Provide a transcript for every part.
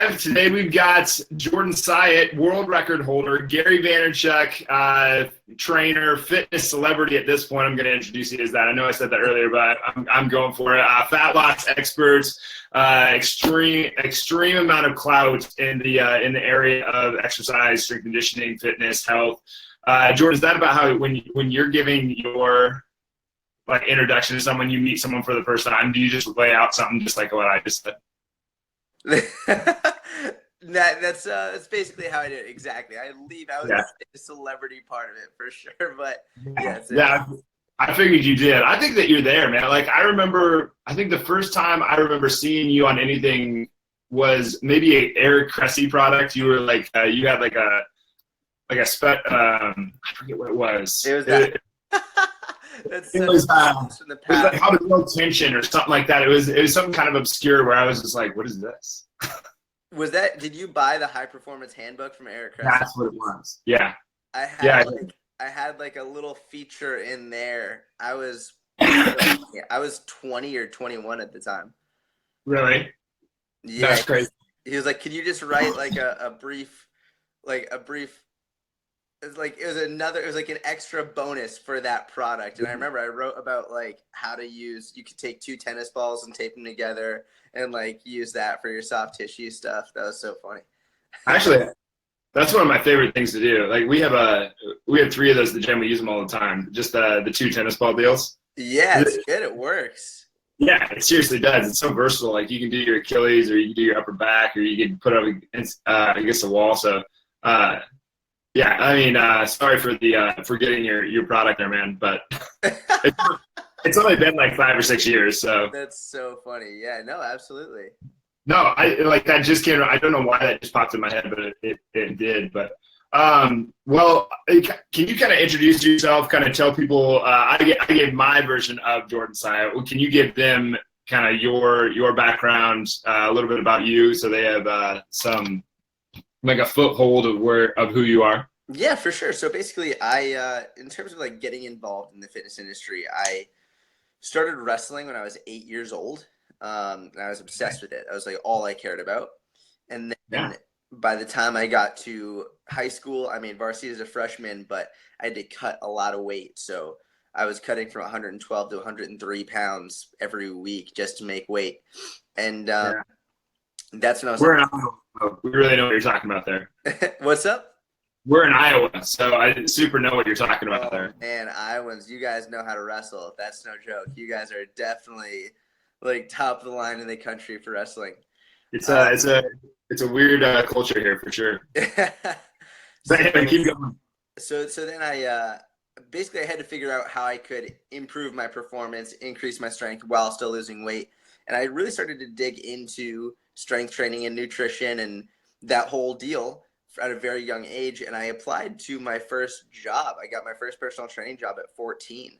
Today we've got Jordan Syatt, world record holder, Gary Vaynerchuk, trainer, fitness celebrity at this point. I'm going to introduce you as that. I know I said that earlier, but I'm going for it. Fat loss expert, extreme amount of clout in the area of exercise, strength conditioning, fitness, health. Jordan, is that about how when you're giving your like introduction to someone, you meet someone for the first time, do you just lay out something just like what I just said? That's basically how I did it. Exactly. I leave out the celebrity part of it for sure, but yeah, I figured you did. I think that you're there, man. Like I think the first time I remember seeing you on anything was maybe a Eric Cressy product. You were like you had like a I forget what it was. It was that. It was like how to build tension or something like that. It was something kind of obscure where I was just like, what is this? Did you buy the high performance handbook from Eric Cressy? That's what it was. Yeah. I had like a little feature in there. I was 20 or 21 at the time. Really? Yeah. That's crazy. He was like, "Can you just write like a brief it was like an extra bonus for that product." And I remember I wrote about like how to use, you could take 2 tennis balls and tape them together and like use that for your soft tissue stuff. That was so funny. Actually, that's one of my favorite things to do. Like we have 3 of those at the gym. We use them all the time. Just the 2 tennis ball deals. Yeah, it's good. It works. Yeah, it seriously does. It's so versatile. Like you can do your Achilles or you can do your upper back or you can put it up against the wall. So, yeah, I mean, sorry for getting your product there, man, but it's only been like 5 or 6 years, so. That's so funny. Yeah, no, absolutely. No, that just came. I don't know why that just popped in my head, but it did. But well, can you kind of introduce yourself? Kind of tell people. I gave my version of Jordan Syatt. Can you give them kind of your background, a little bit about you, so they have some like a foothold of who you are? Yeah, for sure. So basically, I in terms of like getting involved in the fitness industry, I started wrestling when I was 8 years old. And I was obsessed with it. I was like all I cared about. And then by the time I got to high school, I mean, varsity as a freshman, but I had to cut a lot of weight. So I was cutting from 112 to 103 pounds every week just to make weight. And that's when I was we really know what you're talking about there. What's up? We're in Iowa, so I super know what you're talking about there. Man, Iowans, you guys know how to wrestle. That's no joke. You guys are definitely like top of the line in the country for wrestling. It's a weird culture here for sure. But anyway, keep going. So then I basically I had to figure out how I could improve my performance, increase my strength while still losing weight. And I really started to dig into strength training and nutrition and that whole deal at a very young age. And I applied to my first job. I got my first personal training job at 14.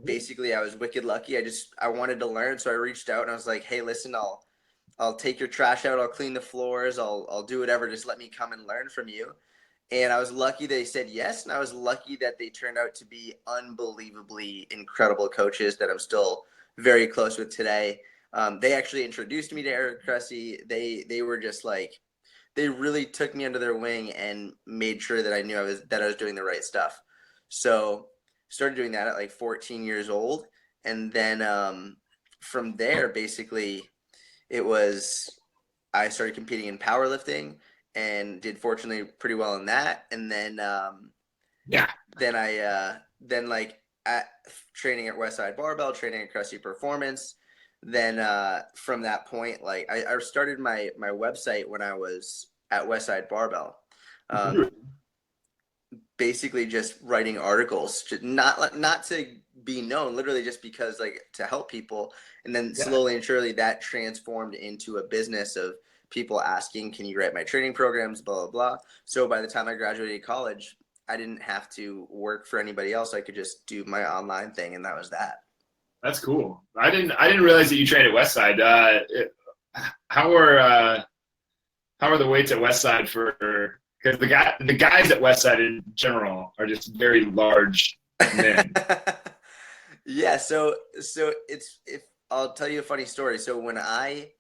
Basically I was wicked lucky. I wanted to learn. So I reached out and I was like, "Hey, listen, I'll take your trash out. I'll clean the floors. I'll do whatever. Just let me come and learn from you." And I was lucky they said yes. And I was lucky that they turned out to be unbelievably incredible coaches that I'm still very close with today. They actually introduced me to Eric Cressy. They were just like, they really took me under their wing and made sure that I knew I was doing the right stuff. So started doing that at like 14 years old. And then from there, basically, I started competing in powerlifting and did fortunately pretty well in that. And then, then training at Westside Barbell, training at Cressy Performance. Then from that point, like I started my website when I was at Westside Barbell. Basically just writing articles, not to be known, literally just because like to help people. And then slowly and surely that transformed into a business of people asking, "Can you write my training programs?" Blah, blah, blah. So by the time I graduated college, I didn't have to work for anybody else. I could just do my online thing, and that was that. That's cool. I didn't realize that you trained at Westside. How are the weights at Westside for? Because the guys at Westside in general are just very large men. Yeah. So I'll tell you a funny story. So when I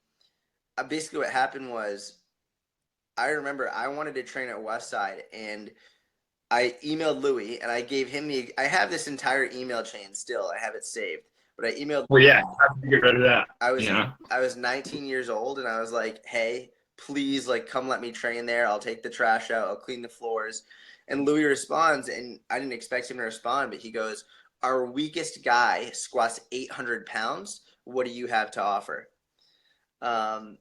basically what happened was, I remember I wanted to train at Westside, and I emailed Louis, and I gave him I have this entire email chain still. I have it saved, but I emailed. Well, yeah, how to get rid of that? I was 19 years old, and I was like, hey, please, like, come let me train there. I'll take the trash out. I'll clean the floors. And Louis responds, and I didn't expect him to respond, but he goes, our weakest guy squats 800 pounds. What do you have to offer? And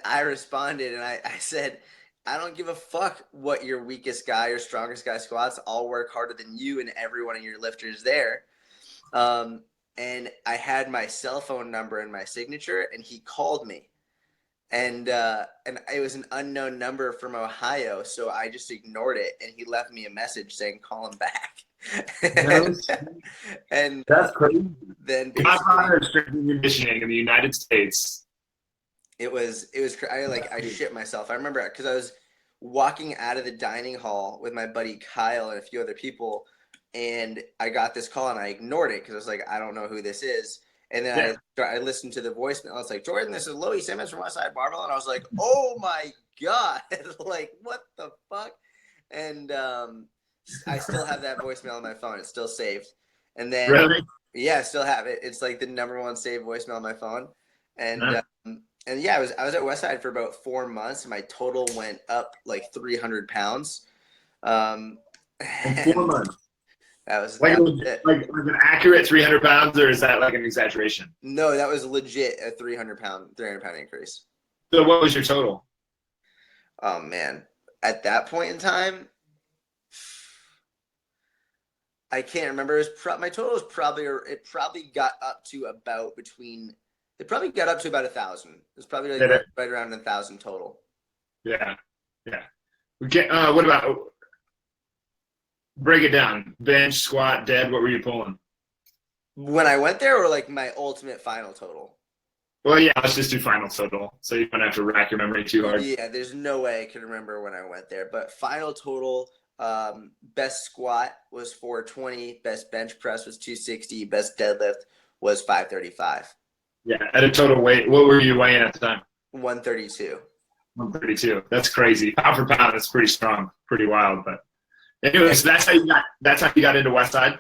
I responded, and I said, I don't give a fuck what your weakest guy or strongest guy squats. I'll work harder than you and every one of your lifters there. And I had my cell phone number in my signature, and he called me. And it was an unknown number from Ohio, so I just ignored it, and he left me a message saying, call him back. And that's crazy. Then Godfather of strength and conditioning in the United States. It was I shit myself. I remember because I was walking out of the dining hall with my buddy Kyle and a few other people, and I got this call, and I ignored it because I was like, I don't know who this is. And then I listened to the voicemail. I was like, Jordan, this is Louis Simmons from Westside Barbell. And I was like, oh my God, like, what the fuck? And I still have that voicemail on my phone. It's still saved. And then, really? Yeah, I still have it. It's like the #1 saved voicemail on my phone. And yeah, I was at Westside for about 4 months, and my total went up like 300 pounds. In 4 months. That was like an accurate 300 pounds, or is that like an exaggeration? No, that was legit a 300 pound increase. So what was your total? Oh man, at that point in time, I can't remember. My total was probably got up to about 1,000. It was probably like right around 1,000 total. Yeah. What about? Break it down. Bench, squat, dead. What were you pulling? When I went there, or like my ultimate final total? Well, yeah, let's just do final total. So you don't have to rack your memory too hard. Yeah, there's no way I can remember when I went there. But final total, best squat was 420, best bench press was 260, best deadlift was 535. Yeah, at a total weight, what were you weighing at the time? 132. 132. That's crazy. Pound for pound, that's pretty strong, pretty wild, but. Anyways, that's how you got into Westside?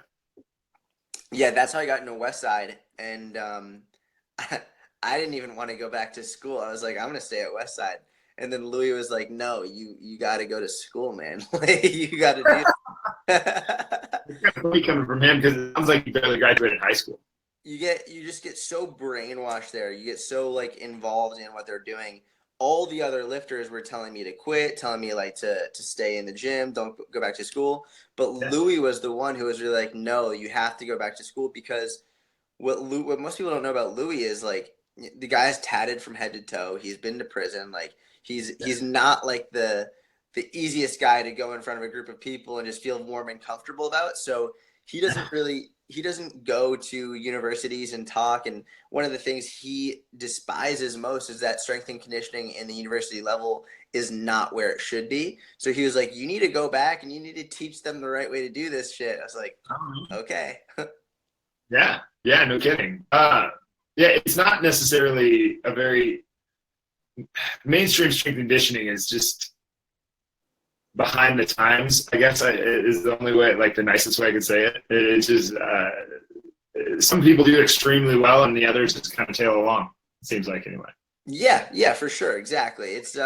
Yeah, that's how I got into Westside, and I didn't even want to go back to school. I was like, I'm gonna stay at Westside, and then Louis was like, no, you got to go to school, man. You got to do that. It's kind of funny coming from him because it sounds like he barely graduated high school. You just get so brainwashed there. You get so like involved in what they're doing. All the other lifters were telling me to quit, telling me like to stay in the gym, don't go back to school. But Louis was the one who was really like, no, you have to go back to school, because what most people don't know about Louis is like the guy's tatted from head to toe. He's been to prison. Like he's not like the easiest guy to go in front of a group of people and just feel warm and comfortable about. So he doesn't go to universities and talk. And one of the things he despises most is that strength and conditioning in the university level is not where it should be. So he was like, you need to go back and you need to teach them the right way to do this shit. I was like, okay. Yeah, no kidding. It's not necessarily a very mainstream strength conditioning is just behind the times, I guess, is the only way, like the nicest way I could say it. It's just some people do extremely well, and the others just kind of tail along. It seems like, anyway. Yeah, for sure, exactly. It's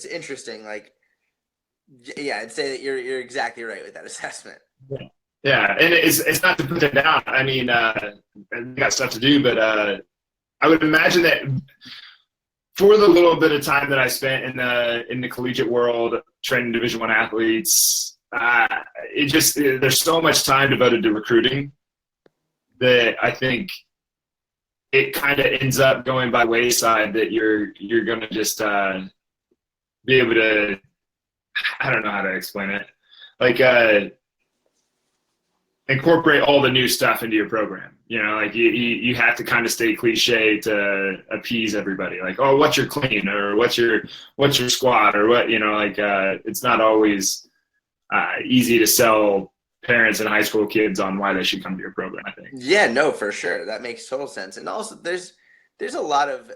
interesting. Like, yeah, I'd say that you're exactly right with that assessment. Yeah, and it's not to put them down. I mean, we got stuff to do, but I would imagine that for the little bit of time that I spent in the collegiate world training Division I athletes, there's so much time devoted to recruiting that I think it kind of ends up going by wayside, that you're going to just be able to, I don't know how to explain it, like incorporate all the new stuff into your program. You know, like you have to kind of stay cliche to appease everybody. Like, oh, what's your clean, or what's your squat, or what, you know, like it's not always easy to sell parents and high school kids on why they should come to your program, I think. Yeah, no, for sure. That makes total sense. And also there's a lot of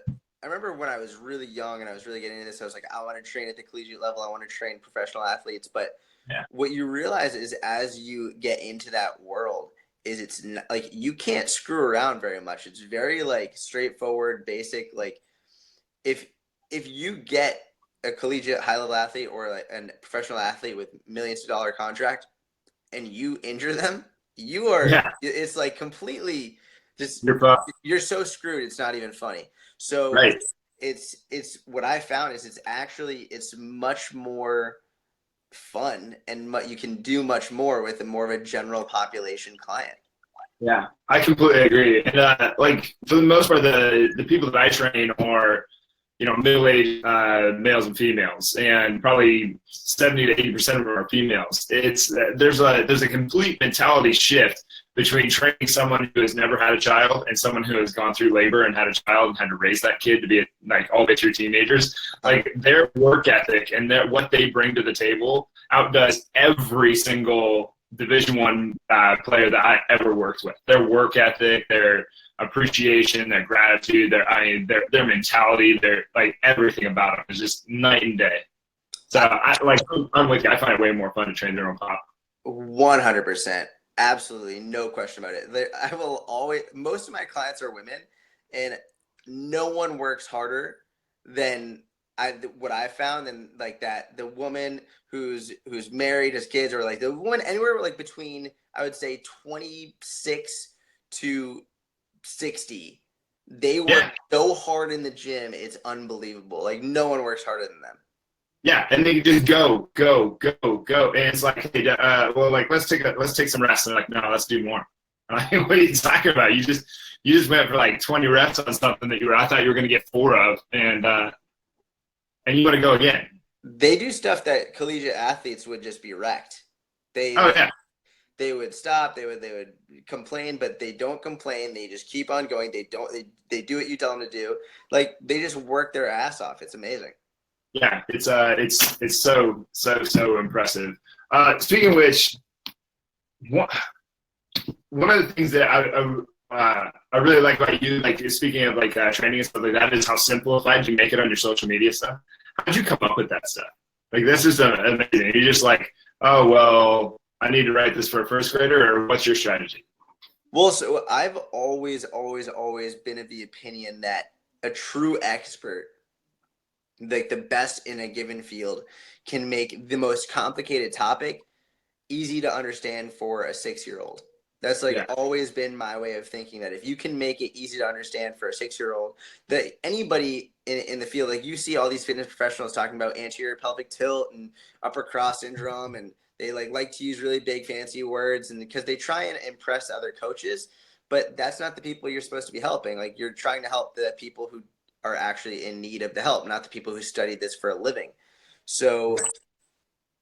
remember when I was really young and I was really getting into this, I was like, I want to train at the collegiate level. I want to train professional athletes. But Yeah. what you realize is as you get into that world is it's not, like you can't screw around very much. It's very like straightforward, basic. Like if you get a collegiate high level athlete or like a professional athlete with millions of dollar contract and you injure them, you are Yeah. it's like completely just You're fucked. you're so screwed it's not even funny. So Right. it's what I found is it's much more fun and you can do much more with a more of a general population client. Yeah, I completely agree. And like for the most part, the people that I train are, middle-aged males and females, and probably 70 to 80% of them are females. It's there's a complete mentality shift between training someone who has never had a child and someone who has gone through labor and had a child and had to raise that kid to be like all the way through teenagers. Like their work ethic and what they bring to the table outdoes every single Division I player that I ever worked with. Their work ethic, their appreciation, their gratitude, their mentality, their like everything about them is just night and day. So I'm with you. I find it way more fun to train their own pop. 100%. Absolutely. No question about it. I will always, most of my clients are women, and no one works harder than what I found. And like that, the woman who's married, has kids, or like the woman anywhere like between, I would say 26 to 60, they work so hard in the gym. It's unbelievable. Like no one works harder than them. Yeah, and they just go, go, go, go, and it's like, hey, well, like let's take some rest. And they're like, no, let's do more. I'm like, what are you talking about? You just went for like 20 reps on something that I thought you were going to get 4 of, and you want to go again. They do stuff that collegiate athletes would just be wrecked. They would stop. They would complain, but they don't complain. They just keep on going. They do what you tell them to do. Like they just work their ass off. It's amazing. Yeah, it's so impressive. Speaking of which, one of the things that I really like about you, like speaking of like training and stuff like that, is how simplified you make it on your social media stuff. How'd you come up with that stuff? Like this is amazing. You're just like, oh well, I need to write this for a first grader, or what's your strategy? Well, so I've always been of the opinion that a true expert, like the best in a given field, can make the most complicated topic easy to understand for a 6-year-old. That's always been my way of thinking, that if you can make it easy to understand for a 6-year-old, that anybody in the field, like you see all these fitness professionals talking about anterior pelvic tilt and upper cross syndrome, and they like to use really big fancy words, and because they try and impress other coaches, but that's not the people you're supposed to be helping. Like you're trying to help the people who are actually in need of the help, not the people who studied this for a living. So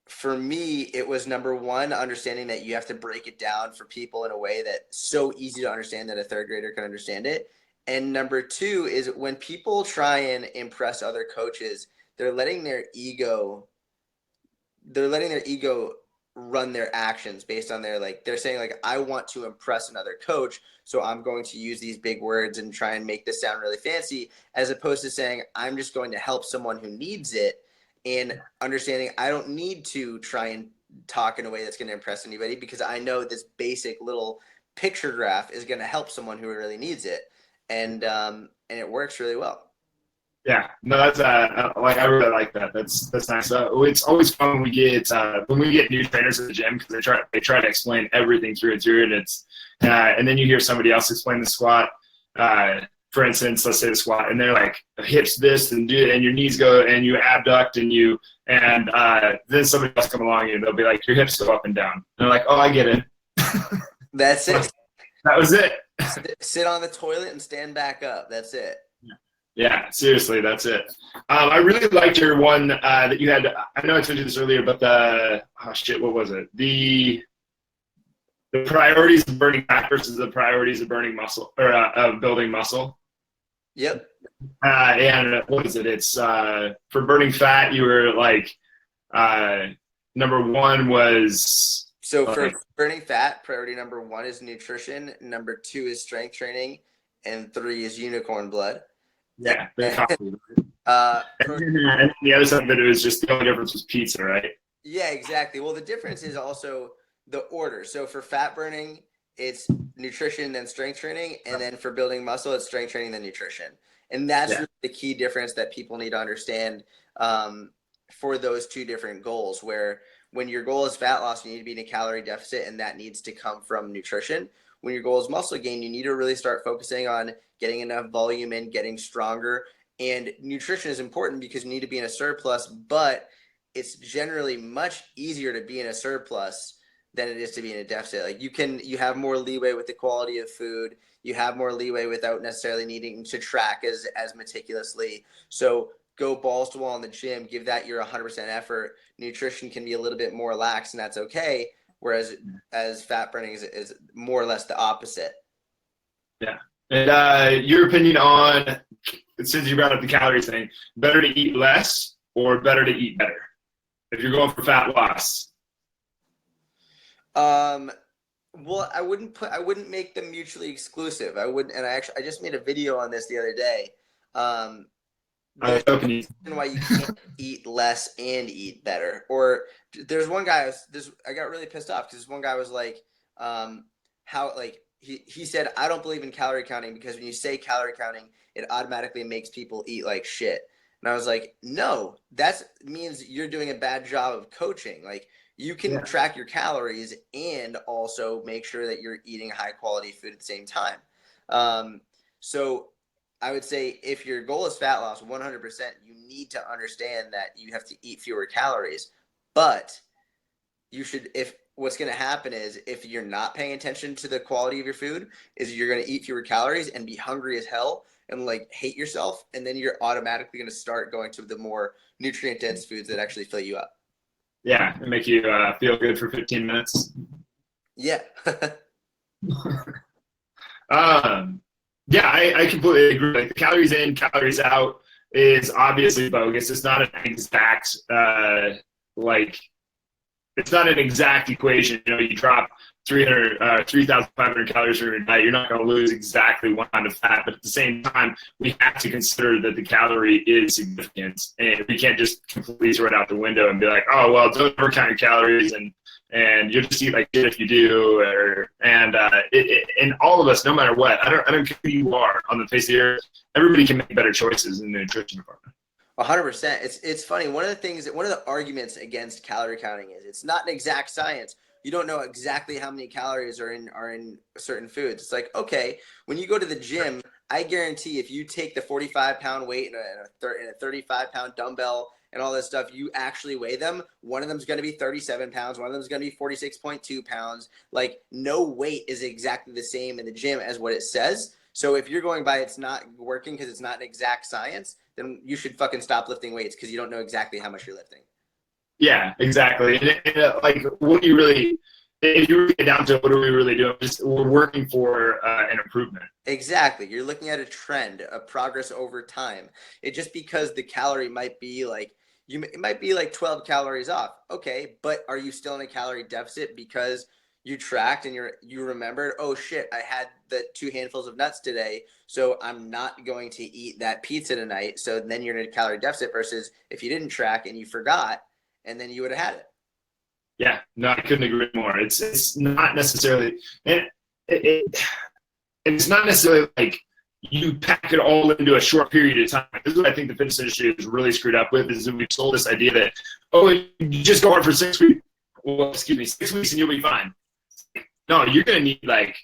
for me, it was number one, understanding that you have to break it down for people in a way that's so easy to understand that a third grader can understand it. And number two is when people try and impress other coaches, they're letting their ego run their actions based on they're saying like, I want to impress another coach, so I'm going to use these big words and try and make this sound really fancy, as opposed to saying, I'm just going to help someone who needs it, and understanding I don't need to try and talk in a way that's going to impress anybody, because I know this basic little picture graph is going to help someone who really needs it. And it works really well. Yeah, no, that's like I really like that. That's nice. It's always fun when we get new trainers at the gym, because they try to explain everything through and through, and it's and then you hear somebody else explain the squat. For instance, let's say the squat, and they're like hips this and your knees go and you abduct and then somebody else come along and they'll be like, your hips go up and down. And they're like, oh, I get it. That's it. That was it. Sit on the toilet and stand back up. That's it. Yeah, seriously, that's it. I really liked your one that you had. I know I told you this earlier, but what was it? The priorities of burning fat versus the priorities of burning muscle, or of building muscle. Yep. And what is it? It's for burning fat. You were like, number one was. So for burning fat, priority number one is nutrition. Number two is strength training, and 3 is unicorn blood. Yeah, very costly. Pro- And the other side of it was just the only difference was pizza, right? yeah, exactly. Well, the difference is also the order. So for fat burning, it's nutrition, then strength training. And then for building muscle, it's strength training, then nutrition. And that's Yeah. really the key difference that people need to understand for those two different goals, where when your goal is fat loss, you need to be in a calorie deficit, and that needs to come from nutrition. When your goal is muscle gain, you need to really start focusing on getting enough volume in, getting stronger. And nutrition is important because you need to be in a surplus, but it's generally much easier to be in a surplus than it is to be in a deficit. Like you have more leeway with the quality of food. You have more leeway without necessarily needing to track as meticulously. So go balls to wall in the gym, give that your 100% effort. Nutrition can be a little bit more lax, and that's okay. Whereas as fat burning is more or less the opposite. Yeah. And your opinion on, since you brought up the calories thing, better to eat less or better to eat better if you're going for fat loss? Well, I wouldn't make them mutually exclusive. I wouldn't, and I just made a video on this the other day. There's a reason why you can't eat less and eat better. Or there's one guy, I got really pissed off because this one guy was like, how, like, he said, I don't believe in calorie counting because when you say calorie counting, it automatically makes people eat like shit. And I was like, no, that means you're doing a bad job of coaching. Like, you can track your calories and also make sure that you're eating high quality food at the same time. So I would say if your goal is fat loss, 100%, you need to understand that you have to eat fewer calories. But you should, if what's going to happen is if you're not paying attention to the quality of your food, is you're going to eat fewer calories and be hungry as hell and like hate yourself. And then you're automatically going to start going to the more nutrient dense foods that actually fill you up. Yeah, and make you feel good for 15 minutes. Yeah. Yeah, I completely agree. Like the calories in, calories out is obviously bogus. It's not an exact like it's not an exact equation. You know, you drop 3,500 calories from your diet, you're not going to lose exactly 1 pound of fat. But at the same time, we have to consider that the calorie is significant, and we can't just completely throw it out the window and be like, oh well, don't ever count your calories and you'll just eat like shit if you do. And all of us, no matter what, I don't care who you are on the face of the earth, everybody can make better choices in the nutrition department. 100%. It's funny. One of the arguments against calorie counting is it's not an exact science. You don't know exactly how many calories are in certain foods. It's like, okay, when you go to the gym, I guarantee if you take the 45-pound weight and a 35-pound dumbbell and all this stuff, you actually weigh them. One of them is going to be 37 pounds. One of them is going to be 46.2 pounds. Like, no weight is exactly the same in the gym as what it says. So if you're going by it's not working because it's not an exact science, then you should fucking stop lifting weights because you don't know exactly how much you're lifting. Yeah, exactly. Like, what do you really, if you really get down to it, what are we really doing? Just we're working for an improvement. Exactly. You're looking at a trend, a progress over time. It just because the calorie might be like, it might be like 12 calories off. Okay, but are you still in a calorie deficit because you tracked and you remembered, oh shit, I had the 2 handfuls of nuts today, so I'm not going to eat that pizza tonight. So then you're in a calorie deficit versus if you didn't track and you forgot, and then you would have had it. Yeah, no, I couldn't agree more. It's not necessarily, and it's not necessarily like you pack it all into a short period of time. This is what I think the fitness industry is really screwed up with, is that we've sold this idea that, oh, you just go on for 6 weeks. Well, excuse me, 6 weeks and you'll be fine. No, you're going to need like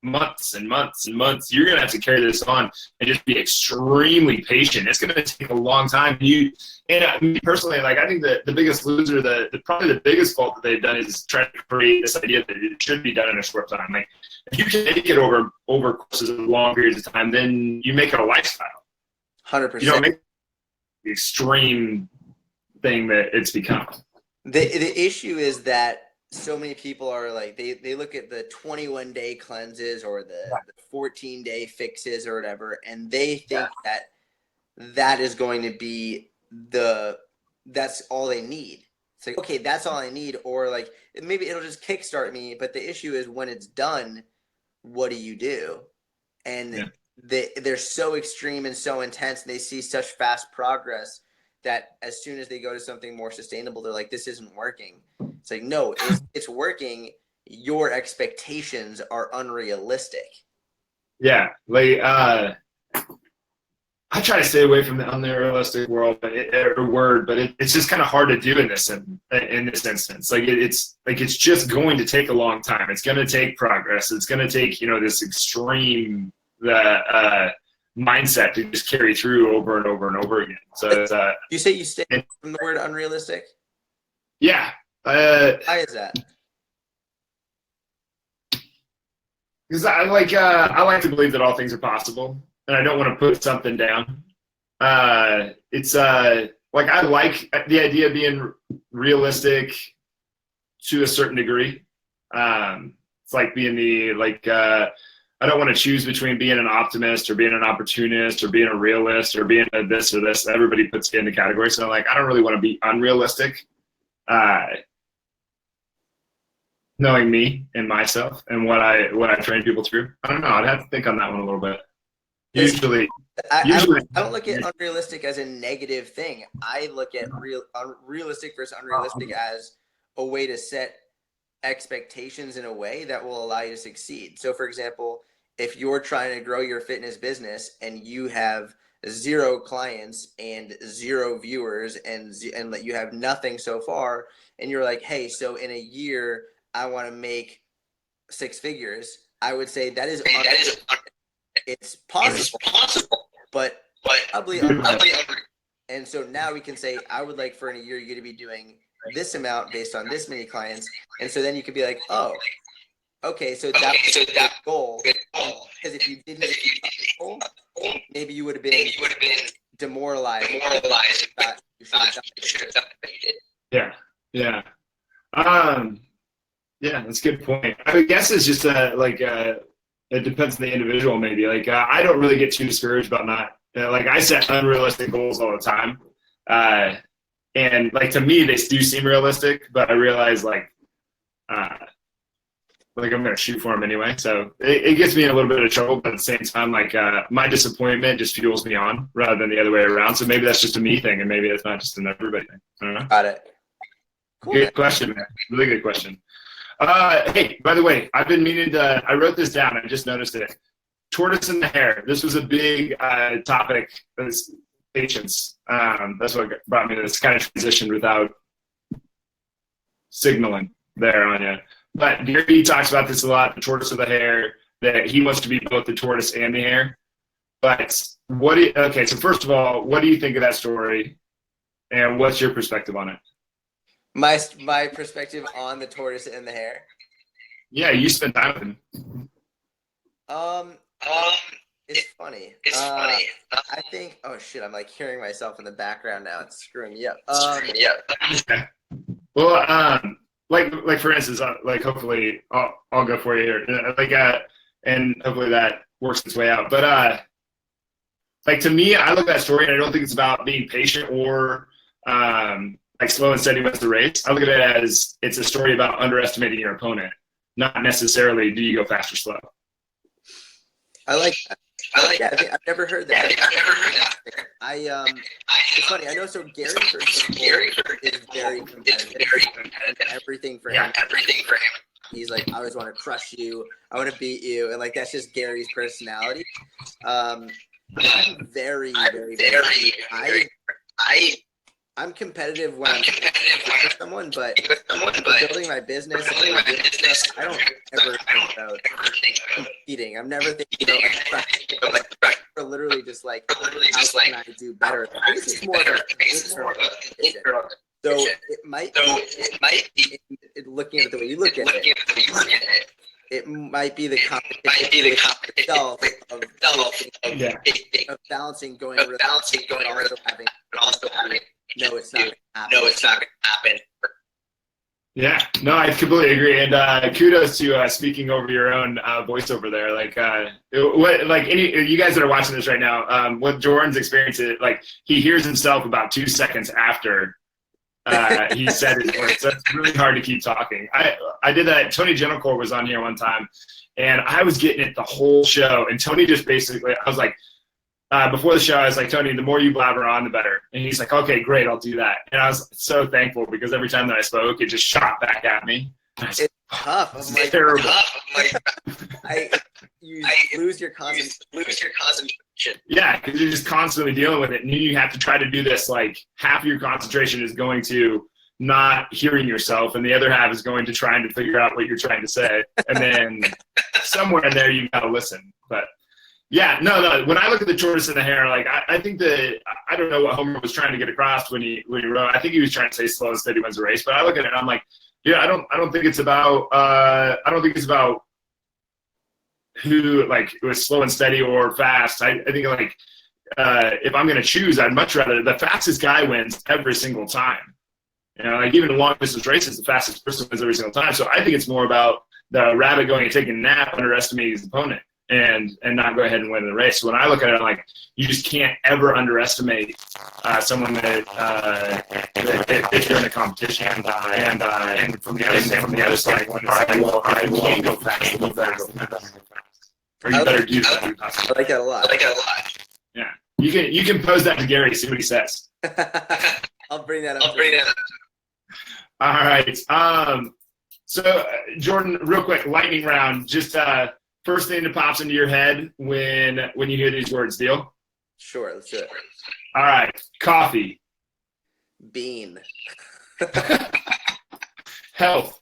months and months and months. You're going to have to carry this on and just be extremely patient. It's going to take a long time. Me personally, like, I think that the biggest loser, probably the biggest fault that they've done is trying to create this idea that it should be done in a short time. Like, if you can make it over courses of long periods of time, then you make it a lifestyle. 100%. You don't make the extreme thing that it's become. The issue is that so many people are like, they look at the 21-day cleanses or the 14-day fixes or whatever, and they think that is going to be that's all they need. It's like, okay, that's all I need. Or like, maybe it'll just kickstart me. But the issue is when it's done, what do you do? And they're so extreme and so intense, and they see such fast progress that as soon as they go to something more sustainable, they're like, this isn't working. It's like, no, it's working. Your expectations are unrealistic. Yeah, like I try to stay away from the unrealistic world, but it's just kind of hard to do in this instance. Like it's just going to take a long time. It's going to take progress. It's going to take this extreme mindset to just carry through over and over and over again. So it's, you say you stay from the word unrealistic? Yeah. Why is that? Because I like to believe that all things are possible, and I don't want to put something down. It's like I like the idea of being realistic to a certain degree. It's like being I don't want to choose between being an optimist or being an opportunist or being a realist or being a this or this. Everybody puts it into categories. So I don't really want to be unrealistic. Knowing me and myself and what I train people through. I don't know. I'd have to think on that one a little bit. Usually, I don't look at unrealistic as a negative thing. I look at realistic versus unrealistic as a way to set expectations in a way that will allow you to succeed. So, for example, if you're trying to grow your fitness business and you have 0 clients and 0 viewers and you have nothing so far, and you're like, hey, so in a year I want to make 6 figures, I would say that is it's possible, but probably unrealistic. And so now we can say, I would like for in a year you to be doing this amount based on this many clients. And so then you could be like, oh, okay, so that's the goal. Because if you didn't achieve the goal, maybe you would have been demoralized. You should have done it. Yeah. Yeah, that's a good point. I guess it's just it depends on the individual, maybe. I don't really get too discouraged about not, I set unrealistic goals all the time. And to me, they do seem realistic, but I realize I'm going to shoot for them anyway. So it gets me in a little bit of trouble, but at the same time, my disappointment just fuels me on rather than the other way around. So maybe that's just a me thing, and maybe it's not just an everybody thing. I don't know. Got it. Cool. Good question, man. Really good question. Hey, by the way, I've been meaning to, I wrote this down. I just noticed it. Tortoise and the Hare. This was a big topic. Patience. That's what brought me to this kind of transition without signaling there on you. But Gary talks about this a lot, the tortoise or the hare, that he wants to be both the tortoise and the hare. But so first of all, what do you think of that story? And what's your perspective on it? My perspective on the tortoise and the hare? Yeah, you spent time with him. It's funny. I think. Oh shit! I'm hearing myself in the background now. It's screwing me up. Okay. Well, for instance, hopefully I'll go for you here. And hopefully that works its way out. But to me, I look at that story and I don't think it's about being patient or slow and steady wins the race. I look at it as it's a story about underestimating your opponent, not necessarily do you go fast or slow. I like that. I've never heard that. It's funny. I know. So Gary, for example, is very competitive. Everything for him. He's like, I always want to crush you. I want to beat you, and that's just Gary's personality. I'm very, very, very. I'm competitive when I'm with someone, but building my business, I don't ever think about competing. I'm never thinking about literally just how can I do better? I guess it's more of an internal. So it might be looking at it the way you look at it. It might be the competition itself of balancing going over and also having. No, it's not going to happen. Yeah, no, I completely agree. And kudos to speaking over your own voiceover there. You guys that are watching this right now, what Jordan's experience is, he hears himself about 2 seconds after he said his words. So it's really hard to keep talking. I did that. Tony Genicore was on here one time, and I was getting it the whole show. And Tony just basically, I was like, before the show, I was like, Tony, the more you blabber on, the better. And he's like, okay, great, I'll do that. And I was so thankful because every time that I spoke, it just shot back at me. It's tough. It's terrible. You lose your concentration. Yeah, because you're just constantly dealing with it. And you have to try to do this, like half of your concentration is going to not hearing yourself, and the other half is going to trying to figure out what you're trying to say. And then somewhere in there, you got to listen. But yeah, no. When I look at the Tortoise and the Hare, like I think that I don't know what Homer was trying to get across when he wrote. I think he was trying to say slow and steady wins the race. But I look at it and I'm like, yeah, I don't think it's about who like it was slow and steady or fast. I think like if I'm gonna choose, I'd much rather the fastest guy wins every single time. You know, like even in long distance races, the fastest person wins every single time. So I think it's more about the rabbit going and taking a nap, underestimating his opponent, and not go ahead and win the race. So when I look at it, I'm like, you just can't ever underestimate someone that if you're in a competition and from the other side, when it's like, well, I can't go fast, you better go fast, or you better do that. I like that a lot. Yeah, you can pose that to Gary, see what he says. I'll bring that up. All right. So Jordan, real quick, lightning round. Just first thing that pops into your head when you hear these words. Deal? Sure, let's do it. All right. Coffee. Bean. Health.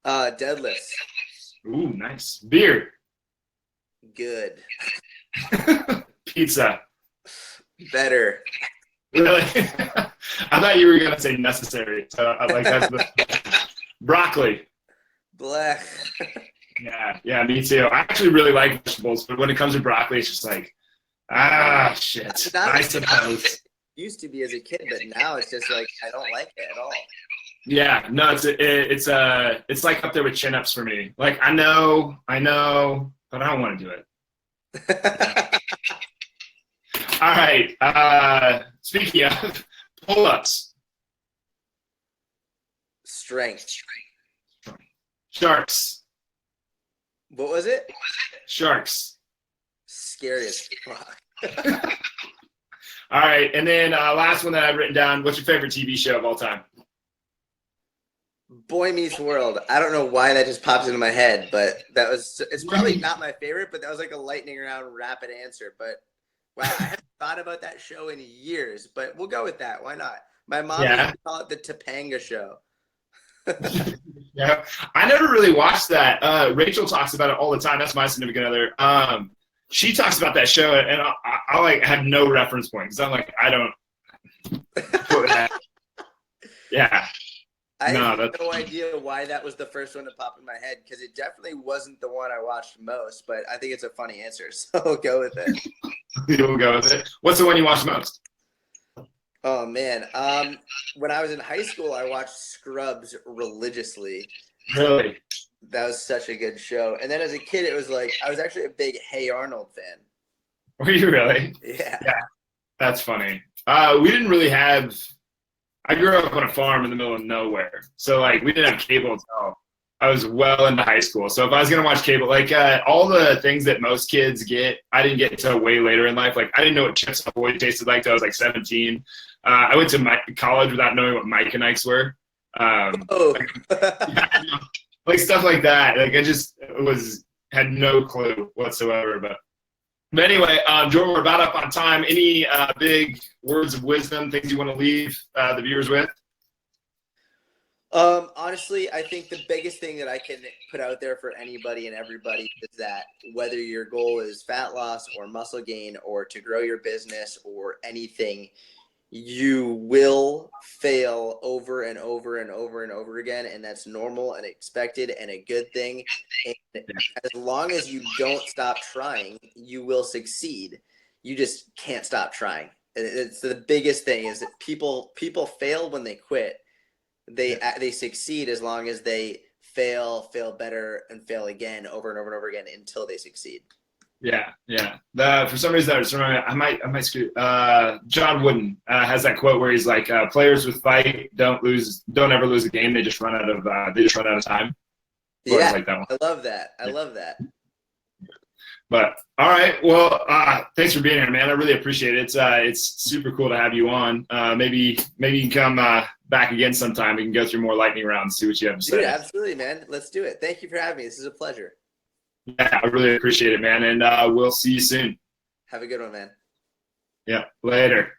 Deadlifts. Ooh, nice. Beer. Good. Pizza. Better. Really? I thought you were gonna say necessary. So like that's broccoli. Black. Yeah, me too. I actually really like vegetables, but when it comes to broccoli, it's just like, shit. I suppose. Used to be as a kid, but now it's just like I don't like it at all. Yeah, no, it's like up there with chin ups for me. Like I know, but I don't want to do it. All right. Speaking of pull-ups, strength. Sharks. What was it? Sharks. Scary as fuck. All right, and then last one that I've written down. What's your favorite TV show of all time? Boy Meets World. I don't know why that just pops into my head, but it's probably not my favorite, but that was like a lightning round rapid answer. But wow, I haven't thought about that show in years, but we'll go with that. Why not? My mom used to call it the Topanga Show. Yeah, I never really watched that. Rachel talks about it all the time. That's my significant other. She talks about that show, and I like have no reference point because I'm like, I don't. Yeah. I have no idea why that was the first one to pop in my head because it definitely wasn't the one I watched most, but I think it's a funny answer, so I'll go with it. You'll go with it. What's the one you watched most? Oh, man. When I was in high school, I watched Scrubs religiously. Really? That was such a good show. And then as a kid, it was like I was actually a big Hey Arnold fan. Were you really? Yeah. That's funny. We didn't really have – I grew up on a farm in the middle of nowhere. So, like, we didn't have cable until I was well into high school. So if I was going to watch cable, like all the things that most kids get, I didn't get until way later in life. Like, I didn't know what Chips Ahoy tasted like until I was, like, 17. I went to college without knowing what Mike and Ike's were. Like stuff like that. Like I just had no clue whatsoever. But anyway, Jordan, we're about up on time. Any big words of wisdom, things you want to leave the viewers with? Honestly, I think the biggest thing that I can put out there for anybody and everybody is that whether your goal is fat loss or muscle gain or to grow your business or anything, you will fail over and over and over and over again, and that's normal and expected and a good thing. And as long as you don't stop trying, you will succeed. You just can't stop trying. It's the biggest thing is that people fail when they quit. They succeed as long as they fail better, and fail again over and over and over again until they succeed. Yeah. For some reason, I might screw. John Wooden has that quote where he's like, "Players with fight don't ever lose a game. They just run out of time." Yeah, like that one. I love that. I love that. But all right, well, thanks for being here, man. I really appreciate it. It's super cool to have you on. Maybe you can come back again sometime. We can go through more lightning rounds, see what you have to say. Dude, absolutely, man. Let's do it. Thank you for having me. This is a pleasure. Yeah, I really appreciate it, man. And we'll see you soon. Have a good one, man. Yeah, later.